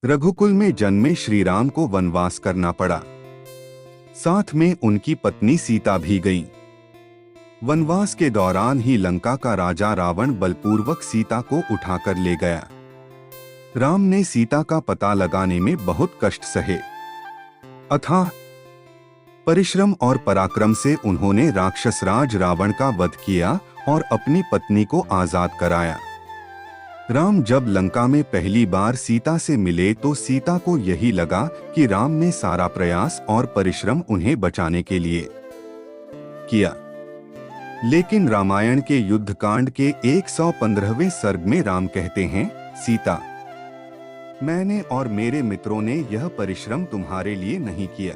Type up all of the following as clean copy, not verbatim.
रघुकुल में जन्मे श्री राम को वनवास करना पड़ा। साथ में उनकी पत्नी सीता भी गईं। वनवास के दौरान ही लंका का राजा रावण बलपूर्वक सीता को उठाकर ले गया। राम ने सीता का पता लगाने में बहुत कष्ट सहे। अथाह परिश्रम और पराक्रम से उन्होंने राक्षसराज रावण का वध किया और अपनी पत्नी को आजाद कराया। राम जब लंका में पहली बार सीता से मिले तो सीता को यही लगा कि राम ने सारा प्रयास और परिश्रम उन्हें बचाने के लिए किया। लेकिन रामायण के युद्धकांड के 115वें सर्ग में राम कहते हैं, सीता, मैंने और मेरे मित्रों ने यह परिश्रम तुम्हारे लिए नहीं किया।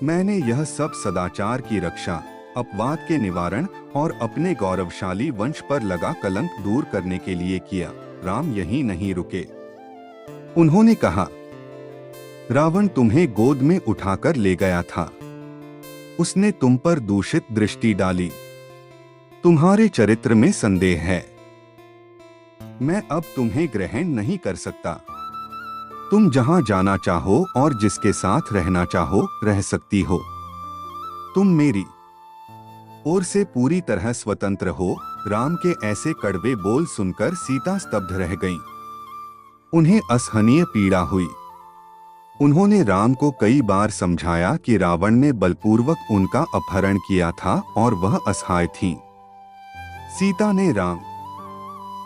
मैंने यह सब सदाचार की रक्षा, अपवाद के निवारण और अपने गौरवशाली वंश पर लगा कलंक दूर करने के लिए किया। राम यहीं नहीं रुके। उन्होंने कहा, रावण तुम्हें गोद में उठाकर ले गया था। उसने तुम पर दूषित दृष्टि डाली। तुम्हारे चरित्र में संदेह है। मैं अब तुम्हें ग्रहण नहीं कर सकता। तुम जहां जाना चाहो और जिसके साथ रहना चाहो रह सकती हो। तुम मेरी ओर से पूरी तरह स्वतंत्र हो। राम के ऐसे कड़वे बोल सुनकर सीता स्तब्ध रह गईं। उन्हें असहनीय पीड़ा हुई। उन्होंने राम को कई बार समझाया कि रावण ने बलपूर्वक उनका अपहरण किया था और वह असहाय थीं। सीता ने राम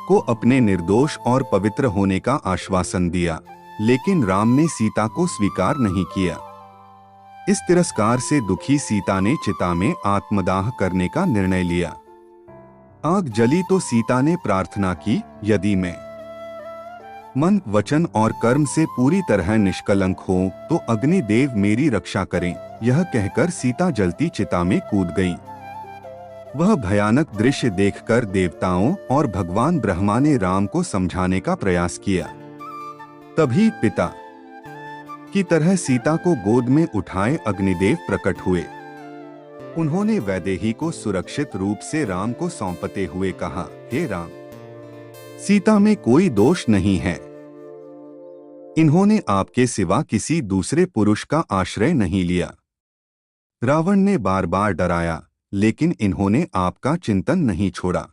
को अपने निर्दोष और पवित्र होने का आश्वासन दिया, लेकिन राम ने सीता को स्वीकार नहीं किया। इस तिरस्कार से दुखी सीता ने चिता में आत्मदाह करने का निर्णय लिया। आग जली तो सीता ने प्रार्थना की, यदि मैं मन, वचन और कर्म से पूरी तरह निष्कलंक हो तो अग्निदेव मेरी रक्षा करें। यह कहकर सीता जलती चिता में कूद गई। वह भयानक दृश्य देखकर देवताओं और भगवान ब्रह्मा ने राम को समझाने का प्रयास किया। तभी पिता की तरह सीता को गोद में उठाए अग्निदेव प्रकट हुए। उन्होंने वैदेही को सुरक्षित रूप से राम को सौंपते हुए कहा, हे राम, सीता में कोई दोष नहीं है। इन्होंने आपके सिवा किसी दूसरे पुरुष का आश्रय नहीं लिया। रावण ने बार बार डराया, लेकिन इन्होंने आपका चिंतन नहीं छोड़ा।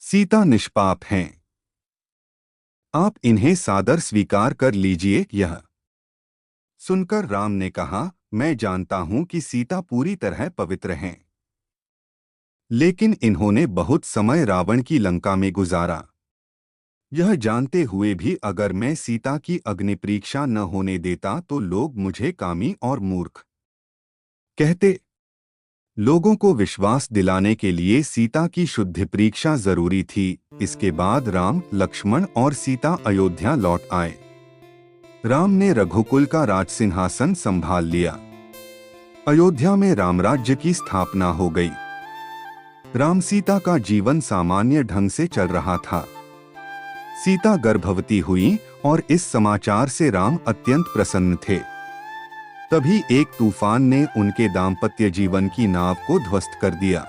सीता निष्पाप हैं। आप इन्हें सादर स्वीकार कर लीजिए। यह सुनकर राम ने कहा, मैं जानता हूं कि सीता पूरी तरह पवित्र हैं, लेकिन इन्होंने बहुत समय रावण की लंका में गुजारा। यह जानते हुए भी अगर मैं सीता की अग्नि परीक्षा न होने देता तो लोग मुझे कामी और मूर्ख कहते। लोगों को विश्वास दिलाने के लिए सीता की शुद्धि परीक्षा जरूरी थी। इसके बाद राम, लक्ष्मण और सीता अयोध्या लौट आए। राम ने रघुकुल का राजसिंहासन संभाल लिया। अयोध्या में रामराज्य की स्थापना हो गई। राम सीता का जीवन सामान्य ढंग से चल रहा था। सीता गर्भवती हुई और इस समाचार से राम अत्यंत प्रसन्न थे। तभी एक तूफान ने उनके दाम्पत्य जीवन की नाव को ध्वस्त कर दिया।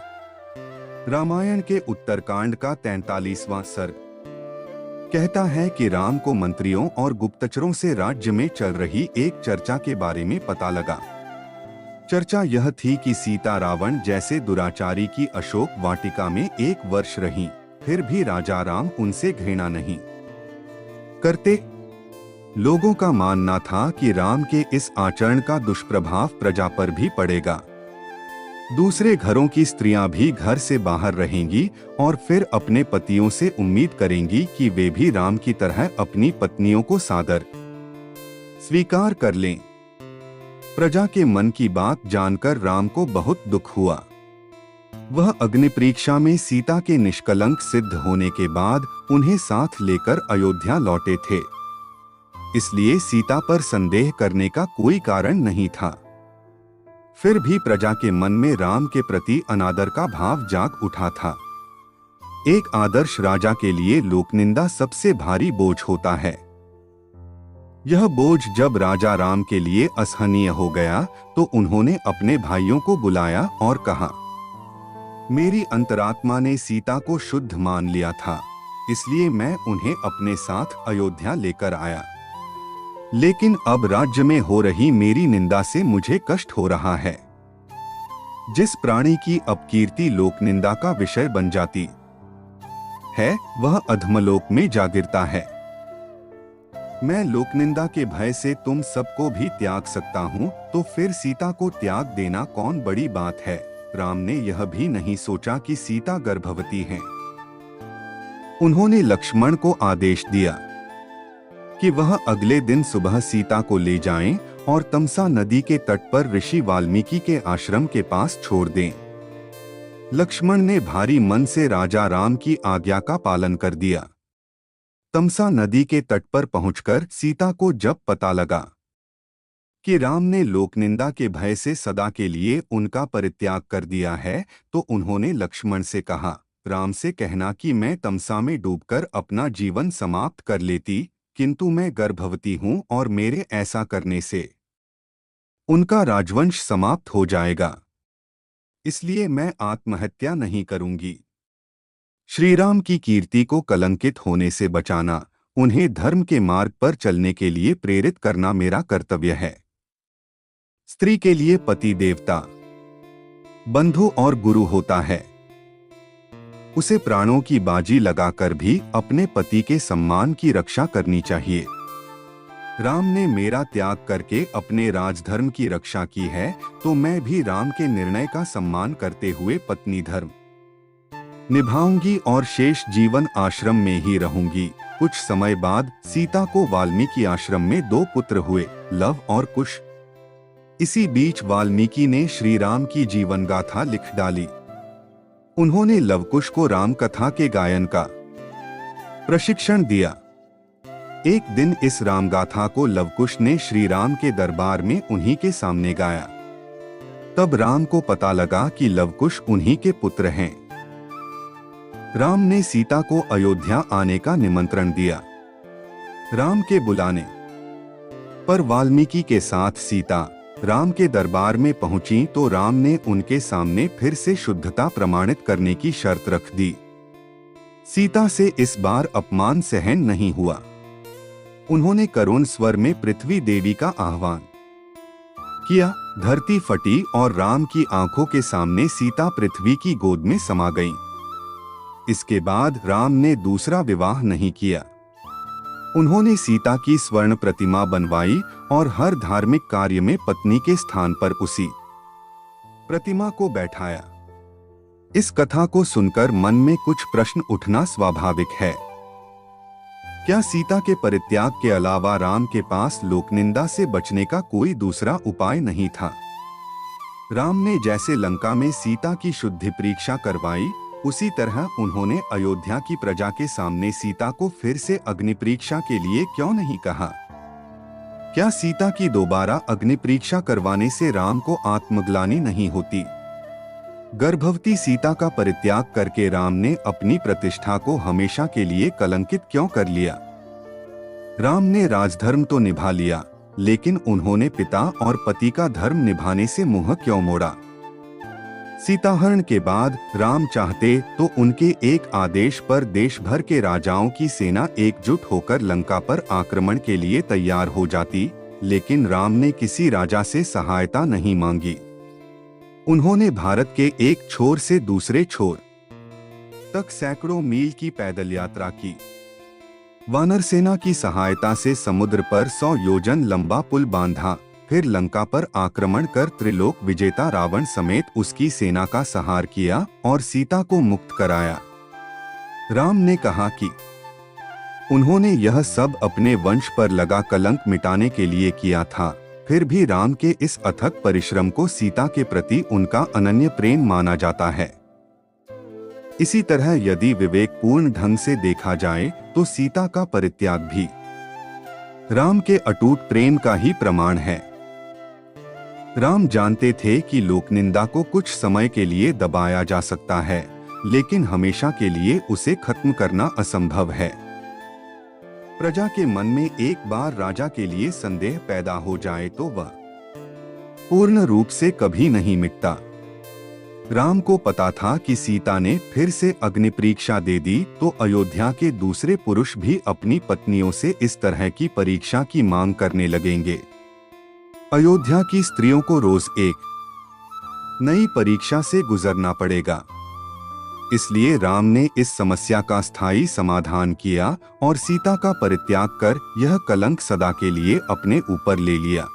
रामायण के उत्तरकांड का 43वां सर्ग कहता है कि राम को मंत्रियों और गुप्तचरों से राज्य में चल रही एक चर्चा के बारे में पता लगा। चर्चा यह थी कि सीता रावण जैसे दुराचारी की अशोक वाटिका में 1 वर्ष रहीं, फिर भी राजा राम उनसे घृणा नहीं करते। लोगों का मानना था कि राम के इस आचरण का दुष्प्रभाव प्रजा पर भी पड़ेगा। दूसरे घरों की स्त्रियां भी घर से बाहर रहेंगी और फिर अपने पतियों से उम्मीद करेंगी कि वे भी राम की तरह अपनी पत्नियों को सादर स्वीकार कर लें। प्रजा के मन की बात जानकर राम को बहुत दुख हुआ। वह अग्नि परीक्षा में सीता के निष्कलंक सिद्ध होने के बाद उन्हें साथ लेकर अयोध्या लौटे थे। इसलिए सीता पर संदेह करने का कोई कारण नहीं था। फिर भी प्रजा के मन में राम के प्रति अनादर का भाव जाग उठा था। एक आदर्श राजा के लिए लोकनिंदा सबसे भारी बोझ होता है। यह बोझ जब राजा राम के लिए असहनीय हो गया तो उन्होंने अपने भाइयों को बुलाया और कहा, मेरी अंतरात्मा ने सीता को शुद्ध मान लिया था, इसलिए मैं उन्हें अपने साथ अयोध्या लेकर आया। लेकिन अब राज्य में हो रही मेरी निंदा से मुझे कष्ट हो रहा है। जिस प्राणी की अपकीर्ति लोक निंदा का विषय बन जाती है वह अधमलोक में जा गिरता है। मैं लोक निंदा के भय से तुम सबको भी त्याग सकता हूँ, तो फिर सीता को त्याग देना कौन बड़ी बात है। राम ने यह भी नहीं सोचा कि सीता गर्भवती हैं। उन्होंने लक्ष्मण को आदेश दिया कि वह अगले दिन सुबह सीता को ले जाएं और तमसा नदी के तट पर ऋषि वाल्मीकि के आश्रम के पास छोड़ दें। लक्ष्मण ने भारी मन से राजा राम की आज्ञा का पालन कर दिया। तमसा नदी के तट पर पहुंचकर सीता को जब पता लगा कि राम ने लोकनिंदा के भय से सदा के लिए उनका परित्याग कर दिया है, तो उन्होंने लक्ष्मण से कहा, राम से कहना कि मैं तमसा में डूबकर अपना जीवन समाप्त कर लेती, किंतु मैं गर्भवती हूं और मेरे ऐसा करने से उनका राजवंश समाप्त हो जाएगा, इसलिए मैं आत्महत्या नहीं करूंगी। श्रीराम की कीर्ति को कलंकित होने से बचाना, उन्हें धर्म के मार्ग पर चलने के लिए प्रेरित करना मेरा कर्तव्य है। स्त्री के लिए पति देवता, बंधु और गुरु होता है। उसे प्राणों की बाजी लगाकर भी अपने पति के सम्मान की रक्षा करनी चाहिए। राम ने मेरा त्याग करके अपने राजधर्म की रक्षा की है, तो मैं भी राम के निर्णय का सम्मान करते हुए पत्नी धर्म निभाऊंगी और शेष जीवन आश्रम में ही रहूंगी। कुछ समय बाद सीता को वाल्मीकि आश्रम में 2 पुत्र हुए, लव और कुश। इसी बीच वाल्मीकि ने श्री राम की जीवन गाथा लिख डाली। उन्होंने लवकुश को राम कथा के गायन का प्रशिक्षण दिया। एक दिन इस राम गाथा को लवकुश ने श्री राम के दरबार में उन्हीं के सामने गाया। तब राम को पता लगा कि लवकुश उन्हीं के पुत्र हैं। राम ने सीता को अयोध्या आने का निमंत्रण दिया। राम के बुलाने पर वाल्मीकि के साथ सीता राम के दरबार में पहुंची तो राम ने उनके सामने फिर से शुद्धता प्रमाणित करने की शर्त रख दी। सीता से इस बार अपमान सहन नहीं हुआ। उन्होंने करुण स्वर में पृथ्वी देवी का आह्वान किया। धरती फटी और राम की आंखों के सामने सीता पृथ्वी की गोद में समा गईं। इसके बाद राम ने दूसरा विवाह नहीं किया। उन्होंने सीता की स्वर्ण प्रतिमा बनवाई और हर धार्मिक कार्य में पत्नी के स्थान पर उसी प्रतिमा को बैठाया। इस कथा को सुनकर मन में कुछ प्रश्न उठना स्वाभाविक है। क्या सीता के परित्याग के अलावा राम के पास लोकनिंदा से बचने का कोई दूसरा उपाय नहीं था? राम ने जैसे लंका में सीता की शुद्धि परीक्षा करवाई, उसी तरह उन्होंने अयोध्या की प्रजा के सामने सीता को फिर से अग्नि परीक्षा के लिए क्यों नहीं कहा? क्या सीता की दोबारा अग्नि परीक्षा करवाने से राम को आत्मग्लानि नहीं होती? गर्भवती सीता का परित्याग करके राम ने अपनी प्रतिष्ठा को हमेशा के लिए कलंकित क्यों कर लिया? राम ने राजधर्म तो निभा लिया, लेकिन उन्होंने पिता और पति का धर्म निभाने से मुंह क्यों मोड़ा? सीताहरण के बाद राम चाहते तो उनके एक आदेश पर देश भर के राजाओं की सेना एकजुट होकर लंका पर आक्रमण के लिए तैयार हो जाती, लेकिन राम ने किसी राजा से सहायता नहीं मांगी। उन्होंने भारत के एक छोर से दूसरे छोर तक सैकड़ों मील की पैदल यात्रा की। वानर सेना की सहायता से समुद्र पर 100 योजन लंबा पुल बांधा, फिर लंका पर आक्रमण कर त्रिलोक विजेता रावण समेत उसकी सेना का संहार किया और सीता को मुक्त कराया। राम ने कहा कि उन्होंने यह सब अपने वंश पर लगा कलंक मिटाने के लिए किया था। फिर भी राम के इस अथक परिश्रम को सीता के प्रति उनका अनन्य प्रेम माना जाता है। इसी तरह यदि विवेकपूर्ण ढंग से देखा जाए तो सीता का परित्याग भी राम के अटूट प्रेम का ही प्रमाण है। राम जानते थे कि लोकनिंदा को कुछ समय के लिए दबाया जा सकता है, लेकिन हमेशा के लिए उसे खत्म करना असंभव है। प्रजा के मन में एक बार राजा के लिए संदेह पैदा हो जाए तो वह पूर्ण रूप से कभी नहीं मिटता। राम को पता था कि सीता ने फिर से अग्नि परीक्षा दे दी तो अयोध्या के दूसरे पुरुष भी अपनी पत्नियों से इस तरह की परीक्षा की मांग करने लगेंगे। अयोध्या की स्त्रियों को रोज एक नई परीक्षा से गुजरना पड़ेगा। इसलिए राम ने इस समस्या का स्थायी समाधान किया और सीता का परित्याग कर यह कलंक सदा के लिए अपने ऊपर ले लिया।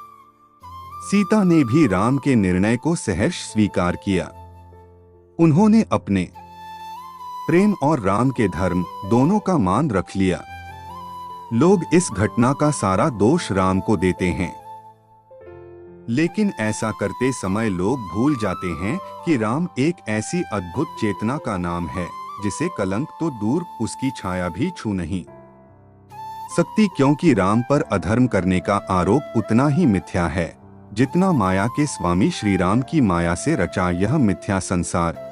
सीता ने भी राम के निर्णय को सहर्ष स्वीकार किया। उन्होंने अपने प्रेम और राम के धर्म दोनों का मान रख लिया। लोग इस घटना का सारा दोष राम को देते हैं, लेकिन ऐसा करते समय लोग भूल जाते हैं कि राम एक ऐसी अद्भुत चेतना का नाम है जिसे कलंक तो दूर उसकी छाया भी छू नहीं सकती, क्योंकि राम पर अधर्म करने का आरोप उतना ही मिथ्या है जितना माया के स्वामी श्री राम की माया से रचा यह मिथ्या संसार।